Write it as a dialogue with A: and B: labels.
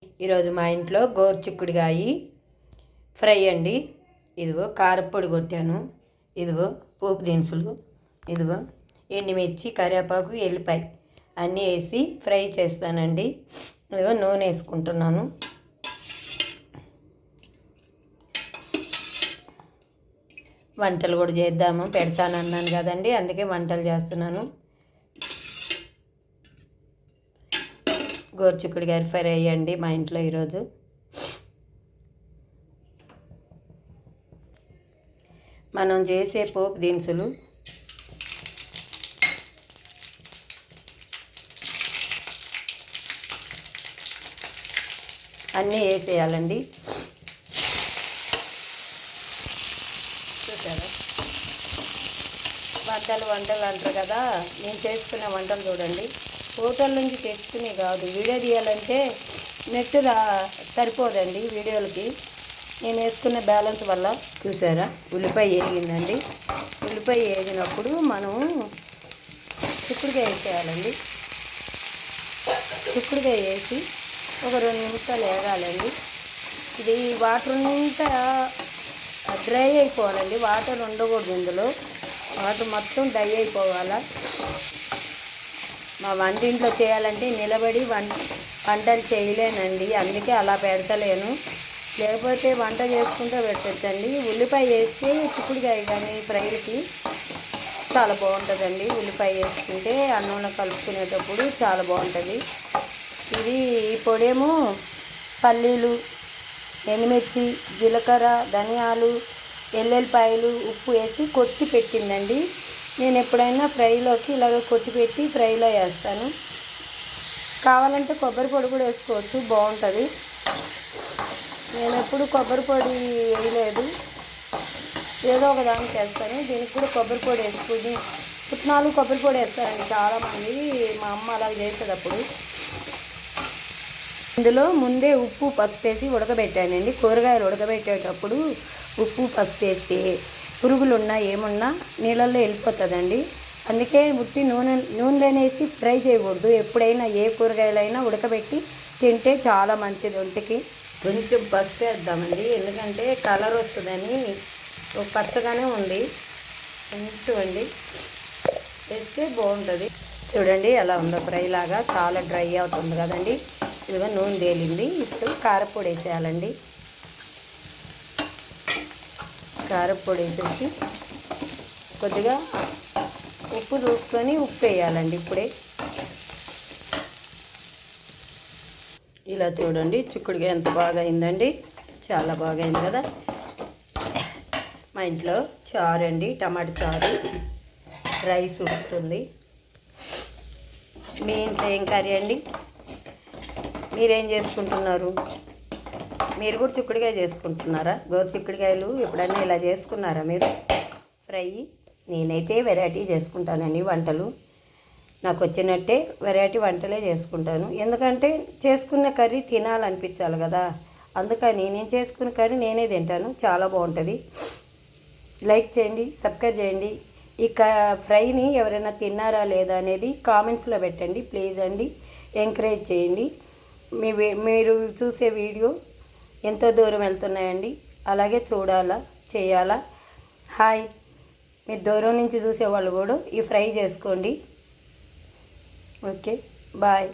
A: ఈరోజు మా ఇంట్లో గోరుచిక్కుడుకాయ ఫ్రై అండి. ఇదిగో కారపొడి కొట్టాను, ఇదిగో పోపు దినుసులు, ఇదిగో ఎండుమిర్చి, కరివేపాకు, ఎల్లిపాయ అన్నీ వేసి ఫ్రై చేస్తానండి. ఇదిగో నూనె వేసుకుంటున్నాను. వంటలు కూడా చేద్దాము పెడతానన్నాను కదండి, అందుకే వంటలు చేస్తున్నాను. గోరుచిక్కుడుకాయ ఫ్రై అయ్యండి మా ఇంట్లో ఈరోజు. మనం చేసే పోపు దినుసులు అన్నీ వేసేయాలండి. చూసారా, వంటలు అంటారు కదా, నేను చేసుకునే వంటలు చూడండి. హోటల్ నుంచి తెచ్చుకునే కాదు, వీడియో తీయాలంటే నెట్ సరిపోదండి వీడియోలకి. నేను వేసుకున్న బ్యాలెన్స్ వల్ల. చూసారా, ఉల్లిపాయ వేగిందండి. ఉల్లిపాయ వేగినప్పుడు మనం చిక్కుడుకాయ వేసేయాలండి. చిక్కుడుకాయ వేసి ఒక 2 నిమిషాలు వేగాలండి. ఇది వాటర్ అంతా డ్రై అయిపోవాలండి, వాటర్ ఉండకూడదు ఇందులో. వాటర్ మొత్తం డ్రై అయిపోవాలా. మా వంటింట్లో చేయాలంటే నిలబడి వంటలు చేయలేనండి, అందుకే అలా పెడతలేను. లేకపోతే వంట చేసుకుంటూ పెట్టచ్చండి. ఉల్లిపాయ వేస్తే చిక్కుడుకాయ కానీ ఫ్రైలకి చాలా బాగుంటుందండి. ఉల్లిపాయ వేసుకుంటే అన్నంలో కలుపుకునేటప్పుడు చాలా బాగుంటుంది. ఇది ఈ పొడేమో పల్లీలు, ఎండుమిర్చి, జీలకర్ర, ధనియాలు, ఎల్లుల్లిపాయలు, ఉప్పు వేసి కొట్టి పెట్టిందండి. నేను ఎప్పుడైనా ఫ్రైలోకి ఇలాగ కొట్టి పెట్టి ఫ్రైలో వేస్తాను. కావాలంటే కొబ్బరి పొడి కూడా వేసుకోవచ్చు, బాగుంటుంది. నేను ఎప్పుడు కొబ్బరి పొడి వేయలేదు, ఏదో ఒక దానికి వేస్తాను. దీనికి కూడా కొబ్బరి పొడి వేసుకుని పుట్నాలు కొబ్బరి పొడి వేస్తారండి చాలామంది. మా అమ్మ అలా చేసేటప్పుడు ఇందులో ముందే ఉప్పు పసుపు వేసి ఉడకబెట్టానండి. కూరగాయలు ఉడకబెట్టేటప్పుడు ఉప్పు పసుపు వేస్తే పురుగులు ఉన్నా ఏమున్నా నీళ్ళల్లో వెళ్ళిపోతుందండి. అందుకే ఉట్టి నూనెలోనే వేసి ఫ్రై చేయకూడదు. ఎప్పుడైనా ఏ కూరగాయలైనా ఉడకబెట్టి తింటే చాలా మంచిది ఒంటికి. కొంచెం పసుపు వేద్దామండి, ఎందుకంటే కలర్ వస్తుందని. పచ్చగానే ఉంది, కొంచెం అండి వేస్తే బాగుంటుంది. చూడండి ఎలా ఉందో ఫ్రై లాగా, చాలా డ్రై అవుతుంది కదండి. ఇదిగో నూనె తేలింది. ఇప్పుడు కారపొడి వేసేయాలండి. కారపొడి వేసేసి కొద్దిగా ఉప్పు చూసుకొని ఉప్పు వేయాలండి ఇప్పుడే. ఇలా చూడండి చిక్కుడుకాయ ఎంత బాగా అయిందండి, చాలా బాగా అయింది కదా. మా ఇంట్లో చారు అండి, టమాటా చారు, రైస్ ఉడుకుతుంది. మీ ఇంట్లో ఏం కర్రీ అండి? మీరేం చేసుకుంటున్నారు? మీరు కూడా చిక్కుడుకాయ చేసుకుంటున్నారా? గోరుచిక్కుడుకాయలు ఎప్పుడైనా ఇలా చేసుకున్నారా మీరు ఫ్రై? నేనైతే వెరైటీ చేసుకుంటానండి వంటలు. నాకు వచ్చినట్టే వెరైటీ వంటలే చేసుకుంటాను. ఎందుకంటే చేసుకున్న కర్రీ తినాలనిపించాలి కదా, అందుకని నేను చేసుకున్న కర్రీ నేనే తింటాను. చాలా బాగుంటుంది. లైక్ చేయండి, సబ్స్క్రైబ్ చేయండి. ఈ ఫ్రైని ఎవరైనా తిన్నారా లేదా అనేది కామెంట్స్లో పెట్టండి ప్లీజ్ అండి. ఎంకరేజ్ చేయండి. మీరు చూసే వీడియో ఎంతో దూరం వెళ్తున్నాయండి, అలాగే చూడాలా, చేయాలా. హాయ్, మీరు దూరం నుంచి చూసేవాళ్ళు కూడా ఈ ఫ్రై చేసుకోండి. Okay, bye.